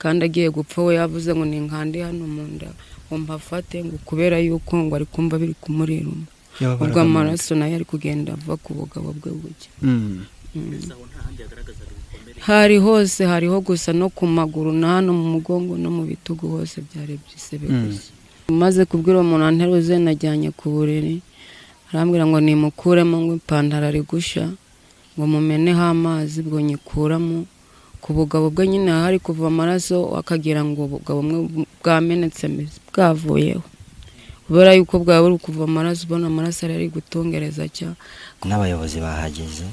kandi agiye gupfa we yavuze ngo ni nkande hano mu nda ngo mpafate ngo kubera yuko ngo ari kumva biri kumuriruma ubwo amaraso nayo ari kugenda ava ku bugabo bwe buke. Hari hose, hariho gusa no ku maguru na hano mu mugongo no mu bitugu hose byari byisebe gusa. Maze kubwira umuntu anteruze najyanye ku buriri arambwira ngo nimukuremo ngo ipantaro ari gusha ngo mumeneho amazi bwo nyikuramo ku bugabo bwe nyine hari kuva amaraso akagira ngo ubugabo bumwe bwamenetse bwavuyeho kubera yuko bwaba buri kuva amaraso ubona amaraso ari gutongereza cya. N'abayobozi bahageze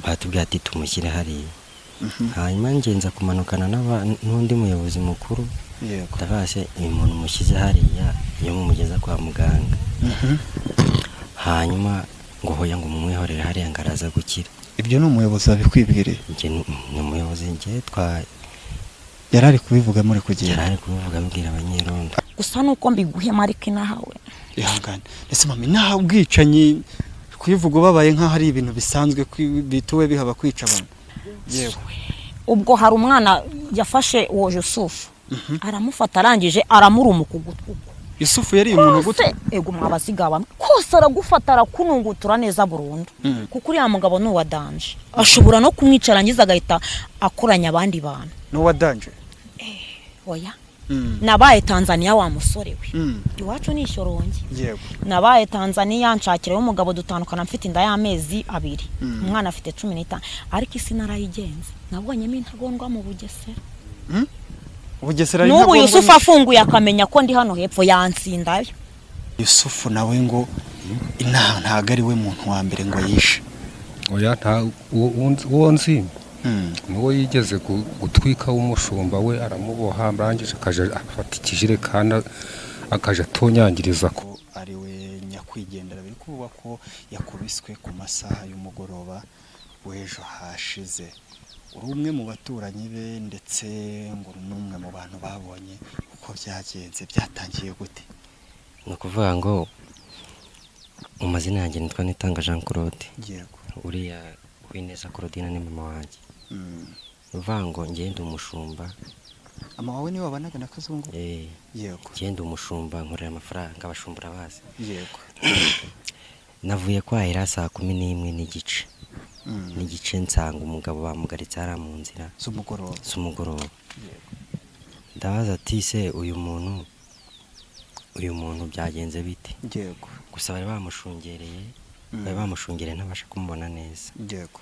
batubwira ati tumushyire hariya. Hanyuma ngenza kumanukana n'undi muyobozi mukuru ndabase uyu muntu mushyize hariya iyo mumugeza kwa muganga. Hanyuma ngo hoya ngo mumwihorere hariya ngaraza gukira. Ibyo ni umuyobozi wabikwibwiriye? Ni umuyobozi ngiye yarari kubivuga muri kugira? Yarari kubivuga abwira abanyerondo. Gusa nuko mbiguhema ariko inahawe ihangane. Ese mami naha ubwicanyi kuyivuga babaye nka hari ibintu bisanzwe bituwe bihaba kwica abantu. Yewe ubwo hari umwana yafashe uwo Yusufu aramufata arangije aramuruma ku gutwi. Yusufu yari umuntu gute? Ego mwabazigaba kose aragufata arakunungutura neza burundu kuko uri ya mugabo no wadanje ashobora no kumwicarangiza agahita akoranya abandi bantu. No wadanje? Oya. Nabaye Tanzania wa musore we. Iwacu ni Shorongi. Yego. Nabaye Tanzania nshakira umugabo dutandukana mfite inda y'amezi 2. Umwana afite 15 ariko isi narayigenze. Nabonye intagondwa mu Bugesera. Bugesera ari n'ubu Yusufu afunguye akamenya ko ndi hano hepfo yansindayo. Yusufu nawe ngo ntago ari we muntu wa mbere ngo yishe. Oya nta uwo nzi nuwo yigeze gutwika umushumba we aramuboha arangije akaje afata ikijerekana akaje atonyangiriza ko ari we nyakwigendera. Biri kuvuga ko yakubiswe ku masaha y'umugoroba w'ejo hashize. Uri umwe mu baturanyi be ndetse ngo n'umwe mu bantu babonye uko byagenze byatangiye gute? No kuvuga ngo mu mazina yanjye nitwa Nitanga Jean Claude. Yego. Uriya Kwineza Claudine ni mama wanjye. Uvuga ngo ngende umushumba. Ama wawe ni wabanaga na Kazungu? Yego. Ngende umushumba nkorera amafaranga abashumbura bazi. Yego. Navuye kwahira saa 11 n'igice. N'igice nsanga umugabo bamugaritse ara mu nzira z'umugoroba. Ndabaza ati se uyu muntu byagenze bite? Yego. Gusa bari bamushungereye ntabasha kumubona neza. Yego.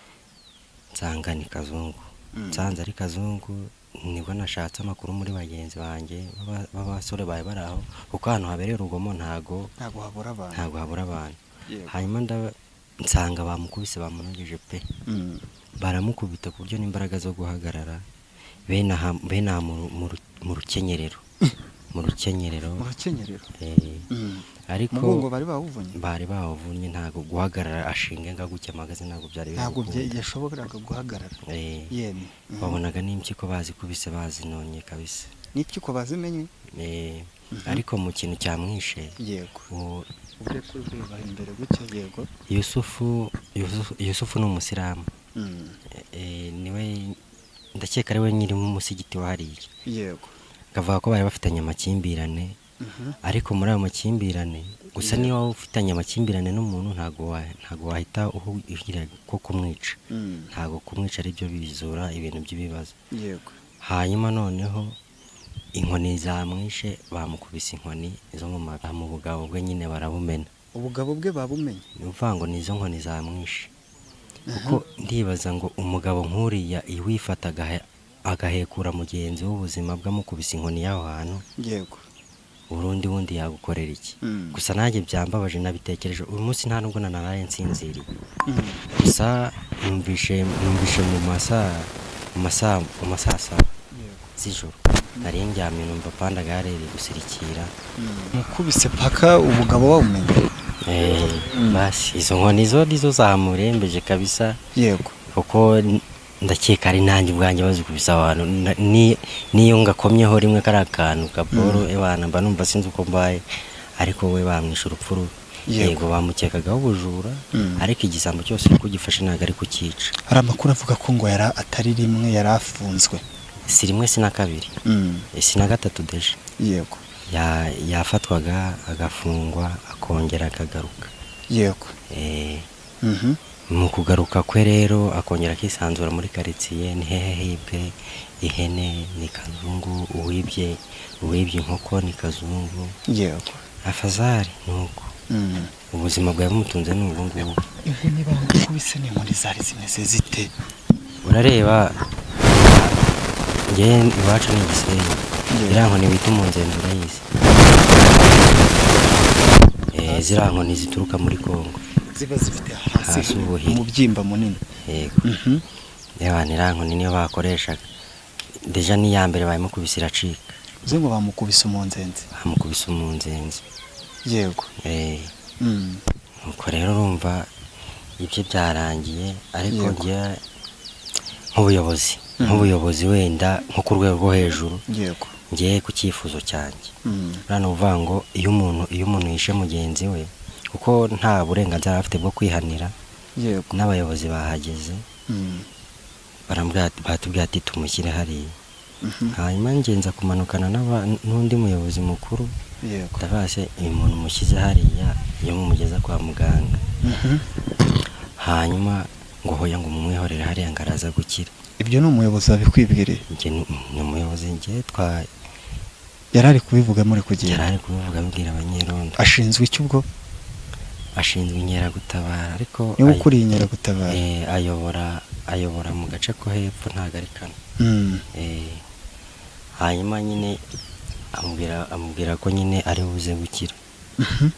Nsanga ni Kazungu. Nsanze ari Kazungu nibwo nashatse amakuru muri bagenzi banjye b'abasore baye baraho kuko hano habereye urugomo ntago habura abantu. Hanyuma nsanga bamukubise bamunogeje pe. Baramukubita ku buryo n'imbaraga zo guhagarara bena mu rukenyerero. Ariko ngo bari bawuvunye ntago guhagarara ashinge ngaguke amagaze ntago byari yashoboraga guhagarara. Yeme babonaga n'impyiko bazikubise bazinonye kabisa. N'impyiko bazimenye? Ariko mu kintu cyamwishe. Yego. Ure kureba imbere gucyo. Yego. Yusufu ni umusiramu. Niwe ndakeka ari we nyiri mu musigiti wahariye. Yego. Gavuga ko bari bafitanye amakimbirane. Ariko muri ayo makimbirane gusa niyo ufitanye amakimbirane n'umuntu ntago wahita ugira ko kumwica. Ntago kumwica ari byo bizura ibintu by'ibibazo. Yego. Hanyuma noneho inkoni zamwishe bamukubise inkoni zo mu bugabo bwe nyine barabumena. Ubugabo bwe babumenye? Uvuga ngo nizo nkoni zamwishe. Kuko ndibaza ngo umugabo nk'uriya iwifataga agahekura mugenzi w'ubuzima bw'amukubise inkoni y'aho hantu. Yego. Burundi wundi yagukorera iki? Gusa nanjye byambabaje nabitekereje uyu munsi nta nubwo naraye nsinziriye. Gusa numvishe mu masaa 7 z'ijoro nari ndyamye numva panda garere gusirikira. Mukubise paka ubugabo wawumenye? Basi izo nkoni zo zamurembeje kabisa. Yego. Kuko ndakeka ari nanjye ubwanjye bazikubisa abantu niyo ngakomyeho rimwe kari akantu kaboro ebana mba numva sinzi uko mbaye ariko we bamwisha urupfu. Yego bamukekagaho ubujura ariko igisambo cyose uko gifashe ntago ari kukica. Hari amakuru avuga ko ngo atari rimwe yarafunzwe. si rimwe si na kabiri si na gatatu deje yego yafatwaga agafungwa akongera akagaruka yego mu kugaruka kwe rero akongera akisanzura muri karitsiye, ni hehe hibwe ihene ni Kazungu, uwibye inkoko ni Kazungu, yego afazari nuko ubuzima bwawe bumutunze n'ubu ngubu. Ihene bamukubise ni muri zari zimeze zite? Urareba nge iwacu ni Gisenyi, ziriya nkoni bita umunzenzi urayizi? Ziriya nkoni zituruka muri Kongo, ziba zifite hasi ubuhiri, umubyimba munini. Yego. Reba niriya nkoni niyo bakoreshaga deja n'iya mbere bayimukubise iracika. Uze ngo bamukubise umunzenzi? Bamukubise umunzenzi. Yego. Nuko rero urumva ibyo byarangiye, ariko ngiye nk'ubuyobozi wenda nko ku rwego rwo hejuru, yego, ngiye ku cyifuzo cyanjye. Urano uvuga ngo iyo umuntu yishe mugenzi we, kuko nta burenganzira afite bwo kwihanira, yego, n'abayobozi bahageze batubwira ati tumushyire hariya. Hanyuma ngenza kumanukana n'undi muyobozi mukuru, ndabase uyu muntu mushyize hariya iyo mumugeza kwa muganga. Hanyuma ngo hoya ngo mumwihorere hariya ngo araza gukira. Ibyo ni umuyobozi wabikwibwiriye? Ni umuyobozi ngiye yarari kubivuga muri kugenda? Yarari kubivuga abibwira abanyerondo. Ashinzwe iki ubwo? Ashinzwe inkeragutabara, ariko niwe ukuriye inkeragutabara? ayobora mu gace ko hepfo ntago ari kano. Hanyuma nyine amubwira ko nyine ari buze gukira.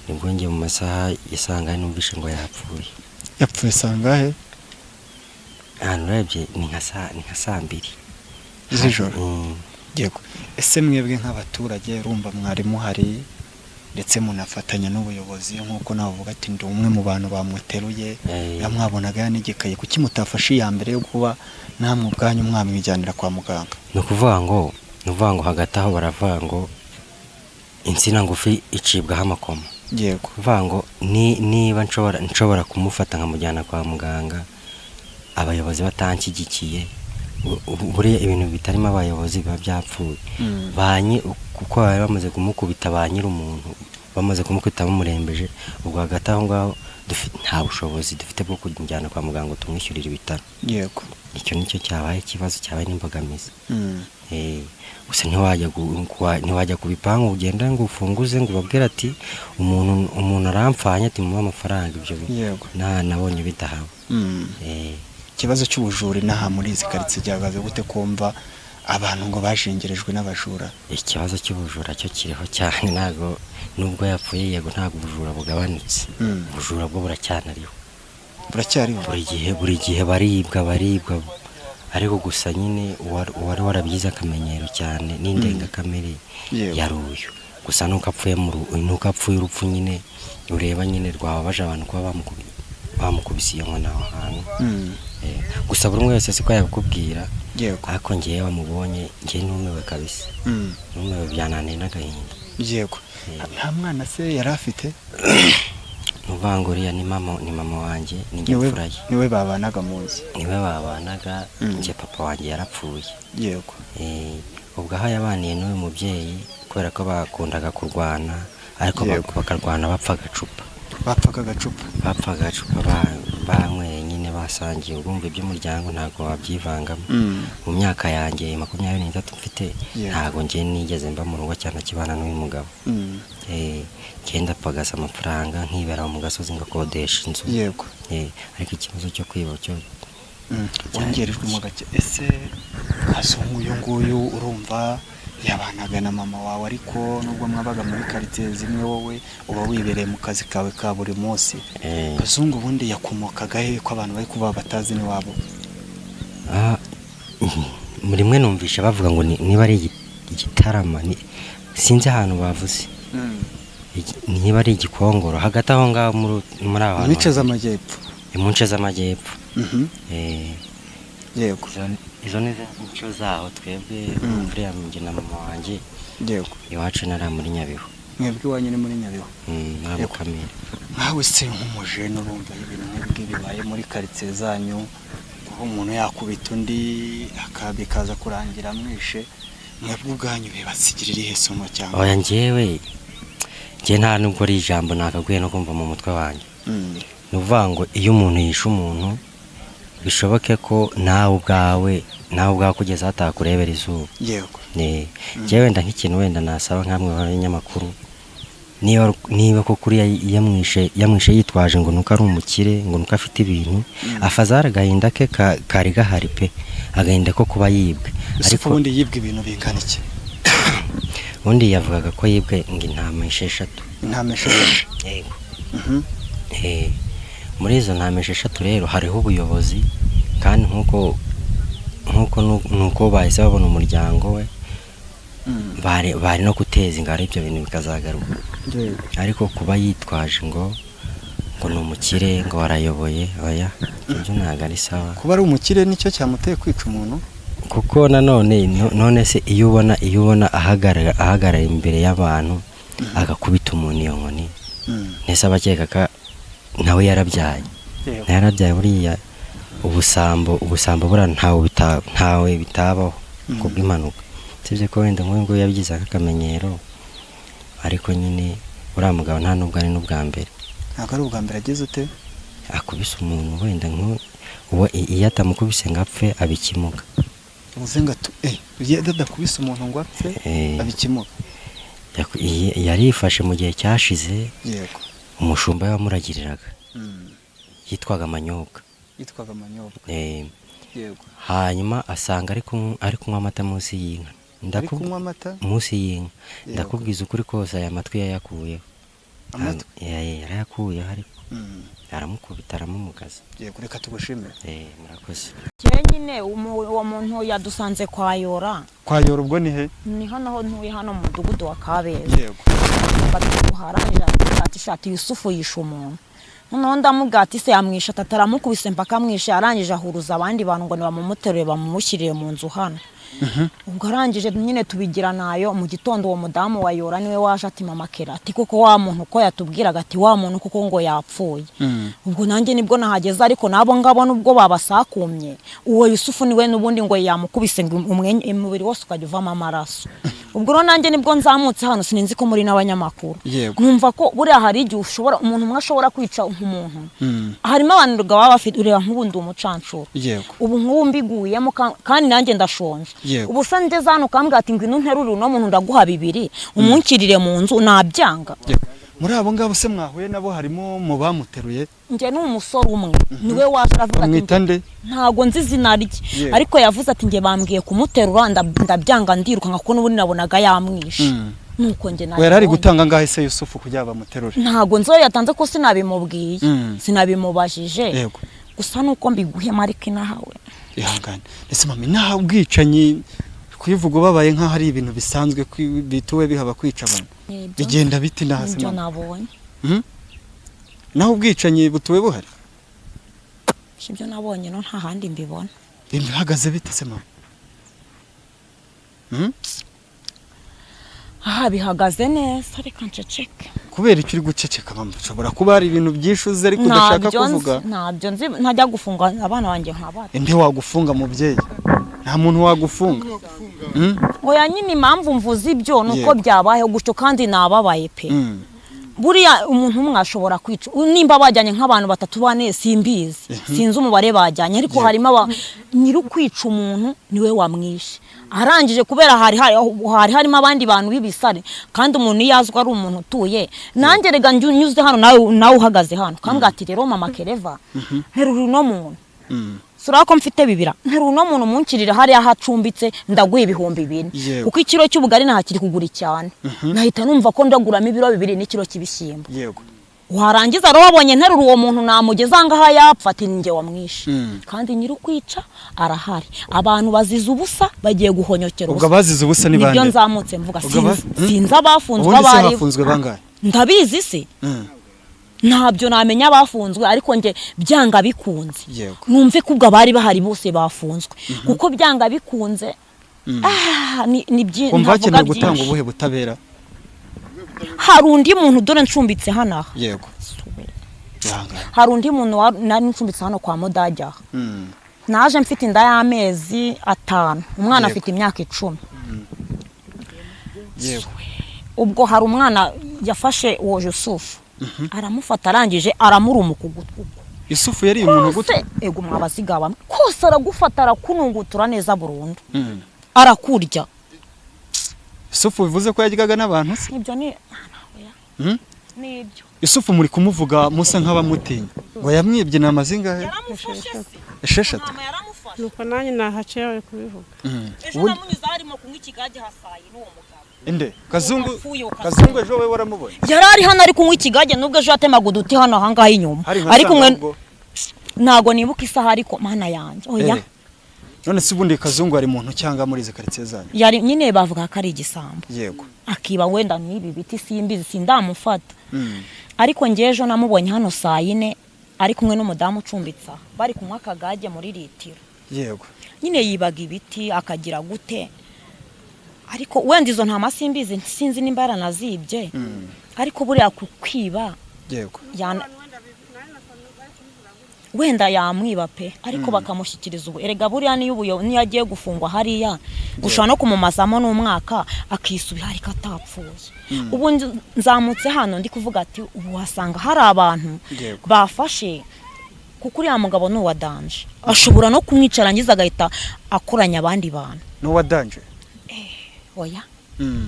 Nibwo ngiye mu masaha yasanga numvishe ngo yapfuye. Yapfuye sangahe? Urebye ni nka saa 2 z'ijoro. Yego. Ese mwebwe nk'abaturage urumva mwari muhari ndetse munafatanya n'ubuyobozi, nk'uko nawe uvuga ati ndi umwe mu bantu bamuteruye, yamwabonaga yanigekaye, kuki mutafashe iya mbere yo kuba namwe ubwanyu mwamwijyanira kwa muganga? Ni ukuvuga ngo hagati aho baravuga ngo insina ngufi icibwaho amakoma. Yego. Kuvuga ngo niba nshobora kumufata nkamujyana kwa muganga, abayobozi batanshyigikiye, buriya ibintu bitarimo abayobozi biba byapfuye. Kuko bari bamaze kumukubita ba nyir'umuntu, bamaze kumukubita bamurembeje, ubwo hagati aho ngaho nta bushobozi dufite bwo kujyana kwa muganga tumwishyurira ibitaro. Yego. Icyo nicyo cyabaye ikibazo, cyabaye n'imbogamizi. Gusa ntiwajya ku bipangu ugenda ngo ufunguze ngo ubabwire ati umuntu arampfanye ati muba amafaranga. Ibyo nabonye bidahaba. Ikibazo cy'ubujura inaha muri izi karitsiye gihagaze gute, kumva abantu ngo bashingirijwe n'abajura? Ikibazo cy'ubujura cyo kiriho cyane, ntago nubwo yapfuye yego ntago ubujura bugabanutse. Ubujura bwo buracyanariho. Buri gihe baribwa, ariko gusa nyine uwari warabigize akamenyero cyane n'indengakamere yaruyu. Gusa nuko apfuye urupfu nyine ureba nyine rwababaje abantu kuba bamukubise iyo nkoni aho hantu. Gusa buri umwe wese siko yabikubwira, ariko ngewe wamubonye ngewe numiwe kabisa, numiwe byananiye n'agahinda. Yego. Nta mwana se yari afite? Uriya ni mama wanjye, ni njye mfura ye. Niwe babanaga muzi? Niwe babanaga, njye papa wanjye yarapfuye. Yego. Ubwo aho yabaniye n'uyu mubyeyi, kubera ko bakundaga kurwana, ariko bakarwana bapfa agacupa. Bapfa agacupa banyweye nyine basangiye. Urumva iby'umuryango ntabwo wabyivangamo. Mu myaka yanjye 23 mfite, ntabwo njye nigeze mba mu rugo cyane kibana n'uyu mugabo. Kenda pagasa amafaranga nkibera mu gasozi ngakodesha inzu. Yego. Ariko ikibazo cyo kwiba cyo wongerejwe mu gake. Ese Kazungu uyu nguyu urumva yabanaga na mama wawe, ariko nubwo mwabaga muri karitsiye zimwe wowe uba wibereye mu kazi kawe ka buri munsi. Kazungu ubundi yakomokaga he ko abantu bari kuba batazi ni wabo? Muri mwe numvisha bavuga ngo niba ari igitarama, sinzi ahantu bavuze. Niba ari igikongoro hagati aho ngaho muri aho hantu. Imice z'amajyepfo. Imunce z'amajyepfo. Yego. Izo ni imico zaho twebwe mvuriya njye na mama wanjye. Yego. Iwacu nari muri Nyabihu. Mwebwe iwanyu ni muri Nyabihu? Ntabwo Kamere. Nkawe se nk'umujene urumva ibintu nk'ibyo bibaye muri karitsiye zanyu, umuntu yakubita undi bikaza kurangira amwishe, mwebwe ubwanyu bibasigirira ihe somo cyangwa? Oya njye nta nubwo ari ijambo nakaguye no kumva mu mutwe wanjye. Ni ukuvuga ngo iyo umuntu yishe umuntu bishoboke ko nawe ubwawe kugeza atakurebera izuba. Yego. Njye wenda nk'ikintu wenda nasaba nk'amwe b'abanyamakuru, niba ko kuri yamwishe yitwaje ngo nuko ari umukire, ngo nuko afite ibintu, afazara agahinda ke kari gahari pe, agahinda ko kuba yibwe. Ariko ubundi yibwe ibintu bingana iki? Ubundi yavugaga ko yibwe ngo intama 6. Intama 6? Yego. Muri izo ntama 6 rero hariho ubuyobozi, kandi nuko bahise babona umuryango we, bari no guteza ingaro ibyo bintu bikazagaruka. Ariko kuba yitwaje ngo ni umukire, ngo warayoboye, oya ibyo ntabwo ari sawa. Kuba ari umukire nicyo cyamuteye kwica umuntu? Kuko none se iyo ubona ahagarara imbere y'abantu agakubita umuntu iyo nkoni, nese abakeka ka nawe yarabyaye buriya ubusambo bura ntawe bitabaho kubw'impanuka. Sibye ko wenda nk'uyu nguyu yabigize akamenyero, ariko nyine uriya mugabo nta nubwo ari n'ubwa mbere. Ntabwo ari ubwa mbere ageze ute? Akubise umuntu wenda iyo atamukubise ngo apfe abikimuka. Ubuzenga iyo adakubise umuntu ngo apfe abikimuka. Yarifashe mu gihe cyashize. Yego. Umushumba yamuragiriraga yitwaga Manyobwa. Yego. Hanyuma asanga ari kunywa amata munsi y'inka. Kunywa amata munsi y'inka. Ndakubwiza ukuri kose aya matwi yayakuyeho. Yarayakuyeho ariko aramukubita aramumugaza. Yego, reka tugushimire. Murakoze. Nyine uwo muntu yadusanze kwa Yora. Kwa Yora ubwo ni he? Ni hano ntuye hano mu mudugudu wa Kabeza. Yego. Batuharanja ati Yusufu yishe umuntu. Noneho ndamubwira ati se yamwisha, ataramukubise mpaka amwishe, arangije ahuruza abandi bantu ngo nibamumuterure bamumushyiriye mu nzu hano. Ubwo arangije nyine tubigira nayo. Mu gitondo uwo mudamu wa Yora niwe waje ati mama Kera ati koko wa muntu ko yatubwiraga ati wa muntu kuko ngo yapfuye. Ubwo nanjye nibwo nahageze, ariko nabo ngabo nubwo babasakumye, uwo Yusufu niwe nubundi ngo yamukubise ngo umubiri wose ukajya uvamo amaraso. Ubwo ro nanjye nibwo nzamutse hano, sininzi ko muri n'abanyamakuru. Numva ko buriya hari igihe umuntu umwe ashobora kwica umuntu. Harimo abantu baba bafite ureba nk'ubundi umucancuro. Ubu nk'ubu mbiguyemo kandi nanjye ndashonje. Ubu se ngeze hano ukambwira ati ngwino nterure uno muntu ndaguha 2 umunkirire mu nzu, nabyanga. Muri abo ngabo se mwahuye nabo harimo mu bamuteruye? Nje ni umusore umwe niwe waje aravuga ati ntago nzi izina rye, ariko yavuze ati nge bambwiye kumuterura ndabyanga ndiruka kuko n'ubundi nabonaga yamwishe. Nuko nge nawe yari gutanga ngahe se Yusufu kujya bamuterure? Ntago nzo yatanze ko sinabimubwiye, sinabimubajije. Gusa nuko mbiguhe marike nahawe. Ihangane. Ese mami naha ubwicanyi kwivuga babaye nka hari ibintu bisanzwe bituwe bihaba kwica abantu. Bigenda biti nahase nabyo nabonye. Naho ubwicanyi butuwe buhari? Shibyo nabonye no nta handi mbibona. Bihagaze bite se mama? Bihagaze neza, reka nceceke. Kubera icyo uri guceceka mama? Ushobora kuba hari ibintu byishuze ariko udashaka kuvuga. Ntabyo nzi, ntajya gufunga abana banjye nk'abana. Inde wagufunga mubyeyi? Nta muntu wagufunga. Oya nyine impamvu mvuze ibyo nuko byabayeho gutyo kandi nababaye pe. Buriya umuntu umwe ashobora kwica, nimba bajyanye nk'abantu 3 4 simbizi, sinzi umubare bajyanye, ariko harimo nyiri kwica umuntu niwe wamwishe. Arangije kubera harimo abandi bantu bibisare, kandi umuntu yazwa ari umuntu utuye. Nanjye rega nyuze hano nawe uhagaze hano kambwa ati rero mama Kereva nterura no muntu. Surako mfite 2 nterura no muntu munkirira hari ahacumbitse ndaguye 2,000 kuko ikiro cy'ubugari nahakiri kugura cyane. Nahita numva ko ndaguramo ibiro 2 n'ikiro cy'ibishyimbo. Yego. Warangiza ro wabonye nterura uwo muntu namugeza ngaha yapfa ati ninge wamwishe. Kandi nyiri kwica arahari. Abantu baziza ubusa bagiye guhonyokera ubusa. Ubwo baziza ubusa ni bande? Nibyo nzamutse mvuga sinzi abafunzwe abari. Bafunzwe bangahe? Ndabizi se. Ntabyo namenya bafunzwe, ariko nge byanga bikunze. Numve kubwo bari bahari bose bafunzwe. Kuko byanga bikunze. Ni byinshi. Umva cyane gutanga ubuhe butabera? Hari undi muntu dore ncumbitse hano. Yego. Hari undi muntu nari ncumbitse hano kwa Mudajya. naje mfite inda y'amezi 5 umwana afite imyaka 10 yego ubwo hari umwana yafashe uwo Yusufu aramufata arangije aramuruma ku gutwi Yusufu yari umuntu gute ego mwabazigaba kose aragufata arakunungutura neza burundu arakurya Yusufu bivuze ko yajyaga n'abantu se ibyo ni nibyo Yusufu muri kumuvuga musa nk'abamutinya ngo yamwibye n'amazinga esheshatu nuko nanjye nahaciye kubivuga ejo namunyuze harimo kunywa ikigage hasaye n'uwo mugabo inde Kazungu ejo we waramubonye yarari hano ari kunywa ikigage nubwo ejo yatemaga uduti hano ahangaha inyuma ariko ntago nibuka isaha ariko mana yanjye oya none se ubundi Kazungu ari muntu cyangwa muri izi quartier zanyu yari nyine bavuga ko ari igisambo yego akiba wenda n'ibi biti simbizi sindamufata ariko ngewe ejo namubonye hano saa 4 ari kumwe n'umudamu ucumbitsa bari kunywa akagage muri litiro yego nyine yibaga ibiti akagira gute ariko wenda izo nta masimbizi sinzi nimba yaranazibye ariko buriya kukwiba yego wenda yamwiba pe ariko bakamushyikiriza ubu erega buriya niyo agiye gufungwa hariya ushobora no kumumazamo n'umwaka akisubira ariko atapfuye ubu nzamutse hano ndi kuvuga ati ubu wasanga hari abantu bafashe kuko uriya mugabo ni uwa danje ashobora no kumwicara ngize agahita akoranya abandi bantu ni uwa danje oya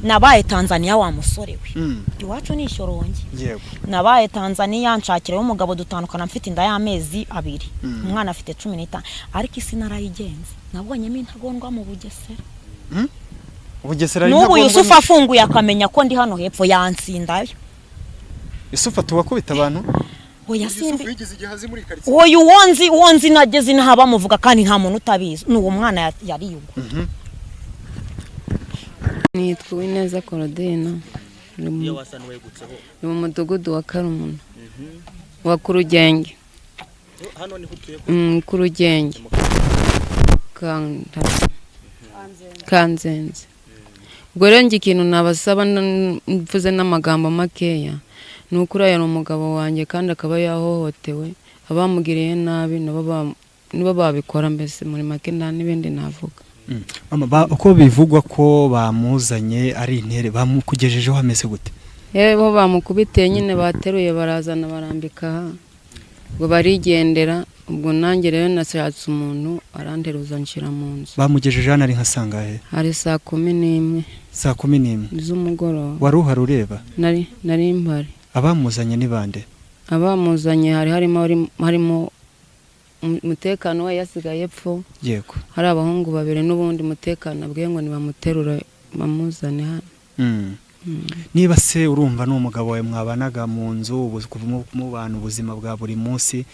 nabaye Tanzania wa musore we iwacu ni Shyorongi yego nabaye Tanzania nshakirayo umugabo dutandukana mfite inda y'amezi 2 umwana afite 15 ariko isi narayigenze nabonyemo intagondwa mu Bugesera Bugesera n'ubu Yusufu afunguye akamenya ko ndi hano hepfo yansindayo Yusufu tuwakubita abantu oya simbi oya uwonzi nageze n'ahaba muvuga kandi nta muntu utabizi n'uwo mwana yari yugo nitwa Uwineza Korodina iyo wasana wegutseho ni mu mudugudu wa Karumuna wa Kurugenge hano ni hutuye Kurugenge Kanzenze ubwo rero ikintu nabasaba mvuze n'amagambo makeya ni ukuri aya umugabo wanjye kandi akaba yahohotewe abamugiriye nabi nibo babikora mbese muri make nta n'ibindi navuga uko bivugwa ko bamuzanye ari intere bamukugejejeho hameze gute bo bamukubiteye nyine bateruye barazana barambika ngo barigendera ubwo nanjye rero nashatse umuntu aranteruza nshira mu nzu bamugejeje hano ari nka sangahe hari saa 11 z'umugoroba wari uhari ureba nari mpari abamuzanye ni bande abamuzanye harimo umutekano we yasigaye epfo yego hari abahungu babiri n'ubundi mutekano abwiye ngo nibamuterura bamuzane hano niba se urumva n'umugabo we mwabanaga mu nzu mubana ubuzima bwa buri munsi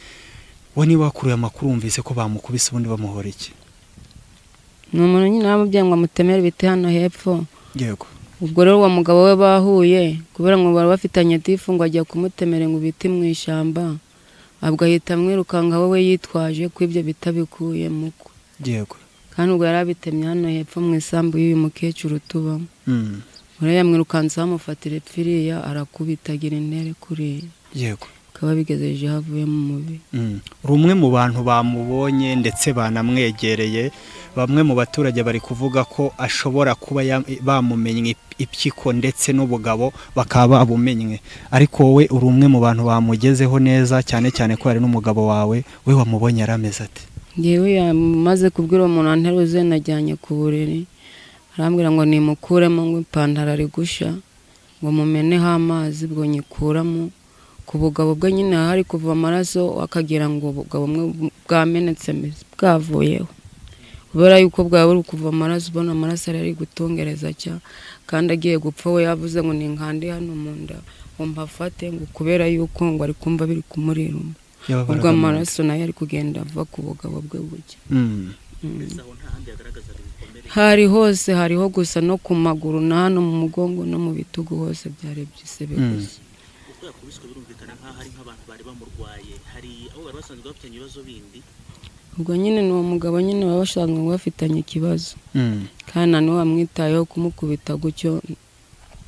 we niba wakuruye amakuru wumvise ko bamukubise ubundi bamuhora iki ni umuntu nyine bamubwiye ngo amutemere ibiti hano hepfo yego ubwo rero uwo mugabo we bahuye kubera ngo bari bafitanye tifu ngo ajya kumutemera ngo ibiti mu ishyamba abwo ahita amwirukanga wowe yitwaje ko ibyo bitabikuye muko yego kandi ubwo yari abitemye hano hepfo mu isambu y'uyu mukecuru tubamo uriya yamwirukanse bamufatira epfiriya arakubitagira intere kuriya yego akaba bigejeje havuye mu mubiri rumwe mu bantu bamubonye ndetse banamwegereye bamwe mu baturage bari kuvuga ko ashobora kuba bamumenye ipyiko ndetse n'ubugabo bakaba babumenye ariko wowe uri umwe mu bantu bamugezeho neza cyane cyane ko ari n'umugabo wawe we wamubonye arameze ate yewe yamaze kubwira umuntu anteruze najyanye ku buriri arambwira ngo nimukuremo ngo ipantaro ari gusha ngo mumeneho amazi bwo nyikuramo ku bugabo bwe nyine hari kuva amaraso akagira ngo ubugabo bumwe bwamenetse bwavuyeho kubera yuko bwaba buri kuva amaraso ubona amaraso ari gutongereza cya kandi agiye gupfa we yavuze ngo ni nkandi hano mu nda ngo mpafate ngo kubera yuko ngo ari kumva biri kumuriruma ubwo amaraso nayo ari kugenda ava ku bugabo bwe buke hari hose hariho gusa no ku maguru na hano mu mugongo no mu bitugu hose byari byisebe gusa yakubiswe birumvikana nkaho hari nk'abantu bari bamurwaye hari abo bari basanzwe bafitanye ibibazo bindi ubwo nyine ni uwo mugabo nyine baba basanzwe bafitanye ikibazo kandi na niwe wamwitayeho kumukubita gutyo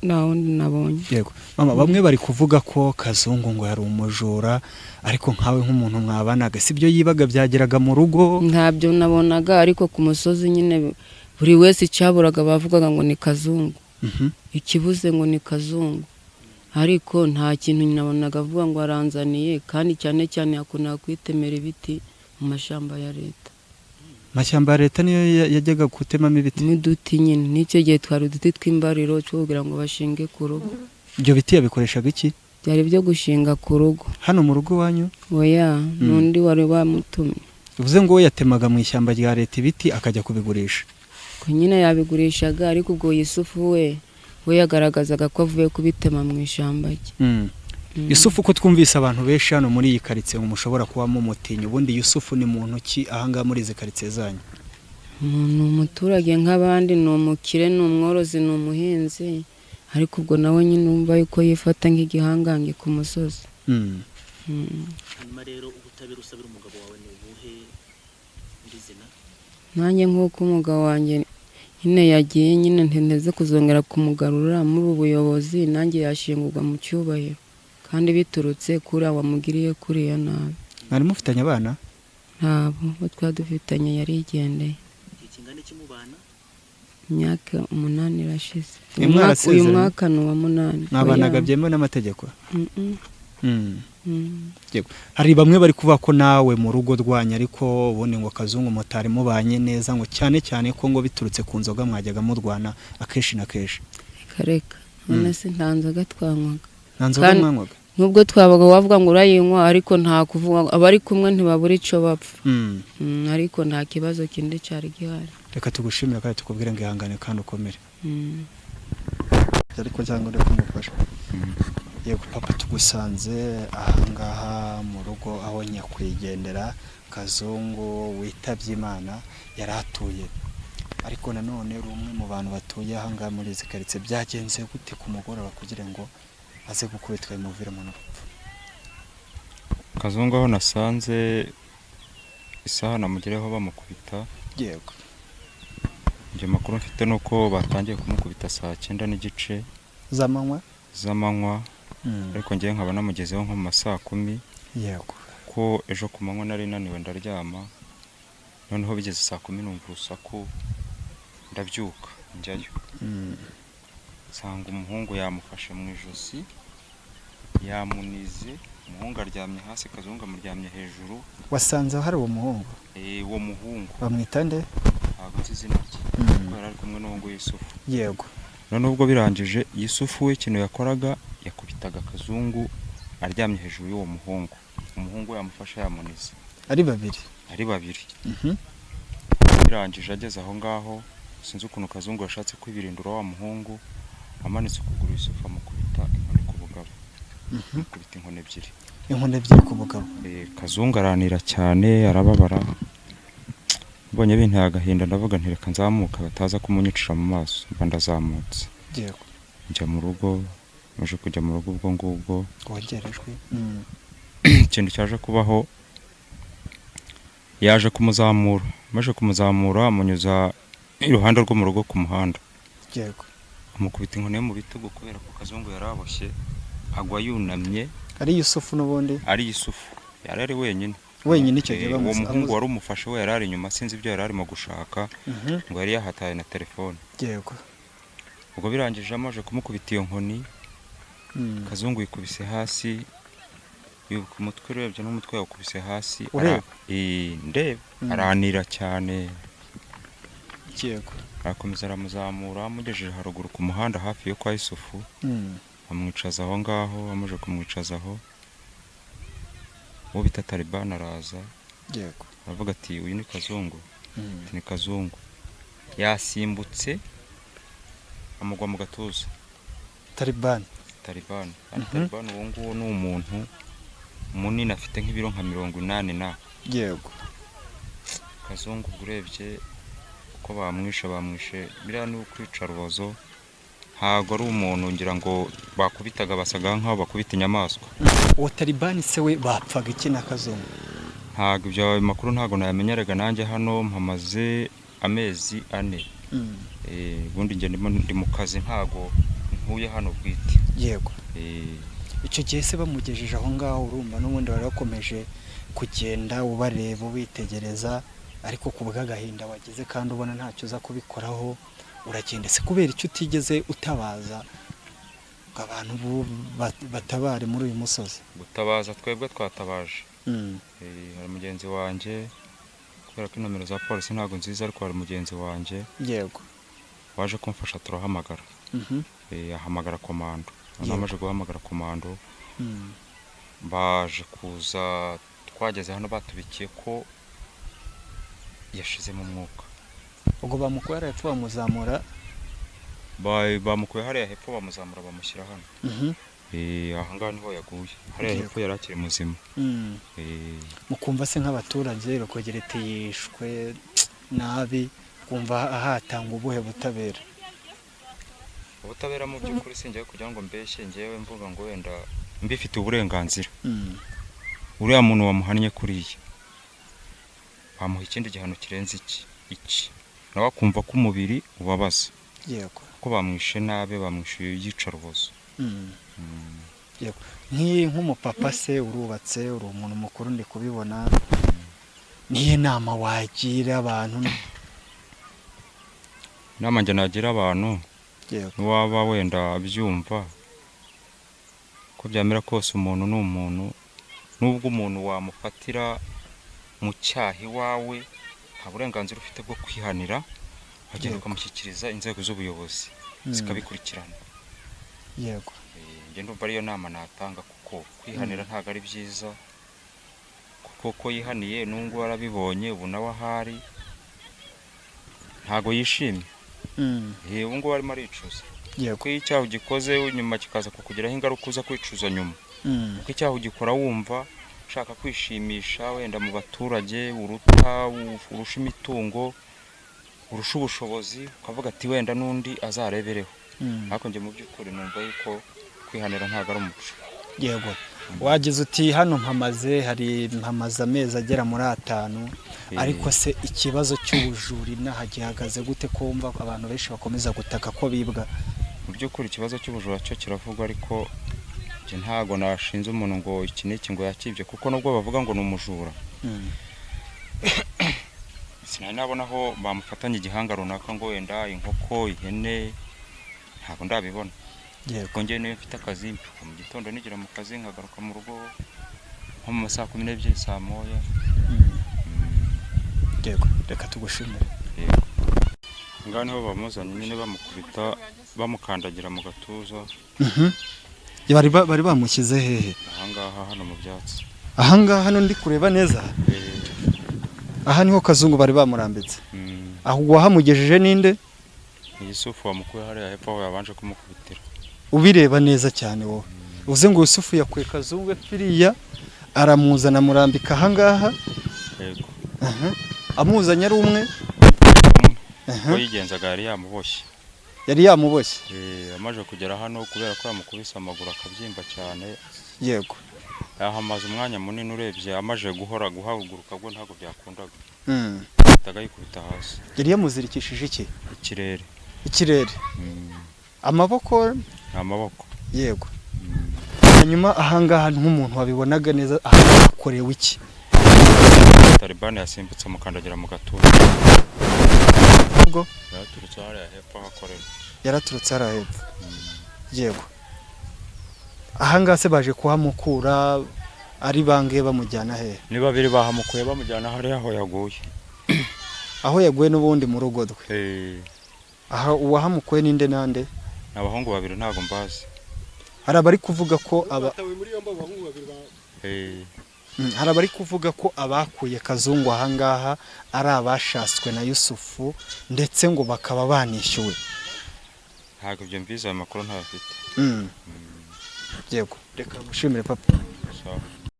nta wundi nabonye. Yego mama, bamwe bari kuvuga ko Kazungu ngo yari umujura, ariko nkawe nk'umuntu mwabanaga sibyo yibaga byageraga mu rugo? Ntabyo nabonaga, ariko ku musozi nyine buri wese icyaburaga bavugaga ngo ni Kazungu. Ikibuze ngo ni Kazungu, ariko nta kintu nabonaga avuga ngo aranzaniye, kandi cyane cyane yakundaga kwitemera ibiti mu mashyamba ya leta. Mashyamba ya leta niyo yajyaga gutemamo ibiti? N'uduti nyine, n'icyo gihe twari uduti tw'imbariro cyo kugira ngo bashinge ku rugo. Ibyo biti yabikoreshaga iki? Byari byo gushinga ku rugo. Hano mu rugo wanyu? Oya, n'undi wari wamutumye. Bivuze ngo we yatemaga mu ishyamba rya leta ibiti akajya kubigurisha? Ko nyine yabigurishaga, ariko ubwo Yusufu we yagaragazaga ko avuye kubitema mu ishyamba rye. Yusufu, ko twumvise abantu benshi hano muri iyi karitsiye mushobora kubamo umutinya, ubundi Yusufu ni muntu ki ahangaha muri izi karitsiye zanyu? Ni umuturage nk'abandi, ni umukire, ni umworozi, ni umuhinzi, ariko ubwo nawe nyine umva yuko yifata nk'igihangange ku musozi. Hanyuma rero ubutabera usabira umugabo wawe ni ubuhe nyirizina? Nanjye nk'uko umugabo wanjye nyine yagiye, nyine ntendeze kuzongera kumugarura muri ubu buyobozi, nanjye yashingurwa mu cyubahiro, kandi biturutse kuri wamugiriye kuriya nabi. Mwari mufitanye abana? Ntabwo twari dufitanye, yarigendeye. Ikingana iki mubana? Imyaka 8 irashize. Uyu mwaka ni uwa 8. Mwabanaga byemewe n'amategeko? Hari bamwe bari kuvuga ko nawe mu rugo rwanyu ariko ubundi ngo Kazungu mutari mubanye neza, ngo cyane cyane ko ngo biturutse ku nzoga mwajyaga murwana akenshi na kenshi. Reka none se nta nzoga twanywaga. Nta nzoga mwanywaga? Nubwo twabaga wavuga ngo urayinywa, ariko nta kuvuga abari kumwe ntibabura icyo bapfa. Ariko nta kibazo kindi cyari gihari. Reka tugushimira kandi tukubwire ngo ihangane kandi ukomere. Ariko cyangwa uri kumufasha. Yego papa, tugusanze ahangaha mu rugo aho nyakwigendera Kazungu witabye Imana yaratuye, ariko nanone uri umwe mu bantu batuye ahangaha muri izi karitsiye. Byagenze gute ku mugoroba kugira ngo aze gukubitwa imuviremo n'urupfu? Kazungu aho nasanze isaha namugereho bamukubita. Yego. Ibyo makuru mfite nuko batangiye kumukubita saa 9:30 z'amanywa. Ariko ngiye nkaba namugezeho nko mu saa 10. Yego. Ko ejo ku manywa nari naniwe ndaryama, noneho bigeze saa 10 numva urusaku, ndabyuka njyayo. Sanga umuhungu yamufashe mu ijosi, yamunize, umuhungu aryamye hasi, Kazungu amuryamye hejuru. Wasanze hari uwo muhungu? Uwo muhungu bamwita nde? Ntabwo nzi izina rye. Yari ari kumwe n'uwo Yusufu. Yego. Noneho ubwo birangije, Yusufu we ikintu yakoraga yakubitaga Kazungu aryamye hejuru y'uwo muhungu. Umuhungu yamufasha yamunize. Ari babiri? Ari babiri. Birangije ageze aho ngaho, sinzi ukuntu Kazungu yashatse kwibirindura wa muhungu, amanitse ukuguru Yusufu amukubita inkoni ku bugabo. Kubita inkoni ebyiri. Inkoni ebyiri ku bugabo? Kazungu aranira cyane, arababara. Mbonye binteye agahinda, ndavuga nti reka nzamuka bataza kumunyicira mu maso. Mba ndazamutse. Yego. Njya mu rugo, maje kujya mu rugo ubwo ngubwo. Wagerejwe? Ikintu cyaje kubaho, yaje kumuzamura. Maje kumuzamura amunyuza iruhande rwo mu rugo ku muhanda. Yego. Amukubita inkoni mu bitugu kubera ko Kazungu yaraboshye, agwa yunamye. Ari Yusufu n'ubundi? Ari Yusufu. Yari ari wenyine. Wenyine icyo gihe uwo muhungu wari umufashe we yari ari inyuma, sinzi ibyo yari arimo gushaka, ngo yari yahataye na telefone. Yego. Ubwo birangije amaje kumukubita iyo nkoni, Kazungu yikubise hasi, yubuka umutwe, urebye n'umutwe yawukubise hasi. Ndeba aranira cyane. Yego. Arakomeza aramuzamura, amugejeje haruguru ku muhanda hafi yo kwa Yusufu. Amwicaza aho ngaho, amaje kumwicaza aho, uwo bita Taliban araza. Yego. Aravuga ati uyu ni Kazungu. Ni Kazungu. Yasimbutse amugwa mu gatuza. Taliban? Taliban uwo nguwo ni umuntu munini, afite nk'ibiro nka 80 na. Yego. Kazungu urebye uko bamwishe biriya ni ukwica rubozo. Ntago ari umuntu ngira ngo bakubitaga basaga nkaho bakubita inyamaswa. Uwo Taliban se we bapfaga iki na Kazungu? Ntago ibyo makuru ntago nayamenyeraga, nanjye hano mpamaze amezi 4. Ubundi nge ndi mu kazi, ntago ntuye hano bwite. Yego. Icyo gihe se bamugejeje aho ngaho urumva n'ubundi bari bakomeje kugenda ubareba ubitegereza ariko ku bw'agahinda wagize kandi ubona ntacyo uza kubikoraho uragenda se kubera icyo utigeze utabaza ngo abantu batabare muri uyu musozi? Gutabaza twebwe twatabaje. Hari mugenzi wanjye kubera ko nomero za polisi ntabwo nziza ariko hari mugenzi wanjye. Yego. Waje kumfasha turahamagara. Ahamagara komando. Namaje guhamagara komando. Baje kuza twageze hano batubikiye ko yashize mu mwuka. Ubwo bamukuye hariya hepfo bamuzamura? Bamukuye hariya hepfo bamuzamura bamushyira hano. Aha ngaha niho yaguye. Hariya hepfo yari akiri muzima. Mukumva se nk'abaturage Rukogera yishwe nabi kumva ahatanga ubuhe butabera? Ubutabera mu by'ukuri singiye kugira ngo mbeshye ngewe mvuga ngo wenda mbifite uburenganzira. Uriya muntu wamuhannye kuriya bamuha ikindi gihano kirenze iki nawe akumva ko umubiri ubabaza. Yego. Ko bamwishe nabe bamwishuye yicarubozo. Yego. Nk'umupapa se urubatse uri umuntu mukuru ndi kubibona niye nama wagira abantu? Nama njye nagira abantu waba wenda abyumva ko byamera kose umuntu n'umuntu nubwo umuntu wamufatira mu cyaha iwawe nta burenganzira ufite bwo kwihanira wagenda ukamushyikiriza inzego z'ubuyobozi zikabikurikirana. Yego. Njye ndumva ariyo nama natanga kuko kwihanira ntabwo ari byiza kuko ko yihaniye nubwo warabibonye ubu nawe ahari ntago yishimye. Ubu ngubu arimo aricuza. Kuko icyaha ugikoze nyuma kikaza kukugiraho ingaruka uza kwicuza nyuma. Kuko icyaha ugikora wumva ushaka kwishimisha wenda mu baturage urusha imitungo urusha ubushobozi ukavuga ati wenda n'undi azarebereho. Ariko njye mu by'ukuri numva yuko kwihanira ntabwo ari umuco. Yego. Wagize uti hano mpamaze amezi agera muri 5 ariko se ikibazo cy'ubujuri naha gihagaze gute ko wumva abantu benshi bakomeza gutaka ko bibwa? Mu by'ukuri ikibazo cy'ubujura cyo kiravugwa ariko nje ntago nashinze umuntu ngo iki n'iki ngo yakibye kuko nubwo bavuga ngo ni umujura. Sinari nabona aho bamufatanye igihanga runaka ngo wenda inkoko ihene ntabwo ndabibona. Yego. Ngiye niyo mfite akazi mu gitondo nigira mu kazi nkagaruka mu rugo nko mu masaha 12 saa moya. Yego. Reka tugushimire. Yego. Ngaho niho bamuzanye nyine bamukubita bamukandagira mu gatuza. Bari bamushyize hehe? Ahangaha hano mu byatsi. Ahangaha hano ndi kureba neza. Aha niho Kazungu bari bamurambitse. Aho wahamugejeje ninde? Yusufu wamukuye hariya hepfo aho yabanje kumukubitira. Ubireba neza cyane wowe. Uze ngo Yusufu yakuye Kazungu kiriya aramuzana murambika ahangaha. Yego. Amuzanye ari umwe. Ko yigenzaga yari yamuboshye. Yari yamuboshye. Amaje kugera hano kubera ko yamukubise amaguru akabyimba cyane. Yego. Yahamaze umwanya munini urebye amaje guhaguruka bwo ntago byakundaga. Tagayikubita hasi. Yari yamuzirikishije iki? Ikirere. Ikirere. Amaboko? Amaboko. Yego. Hanyuma ahangaha nk'umuntu wabibonaga neza akorewe iki? Taliban yasimbutse mukandagira mu gatuza. Ubwo yaraturutse hariya hepfo hakorera. Yaraturutse hariya hepfo. Yego. Ahangaha se baje kuhamukura ari bange bamujyana he? Ni babiri bahamukuye bamujyana hariya aho yaguye. Aho yaguye n'ubundi mu rugo rwe. Aha uwahamukuye ninde nande? Abahungu babiri ntago mbazi. Hari abari kuvuga ko hari abari kuvuga ko abakuye Kazungu ahangaha ari abashaswe na Yusufu ndetse ngo bakaba banishyuwe. Ntago byo mbiza amakuru ntafite. Yego. Reka gushimire papa. Sawa.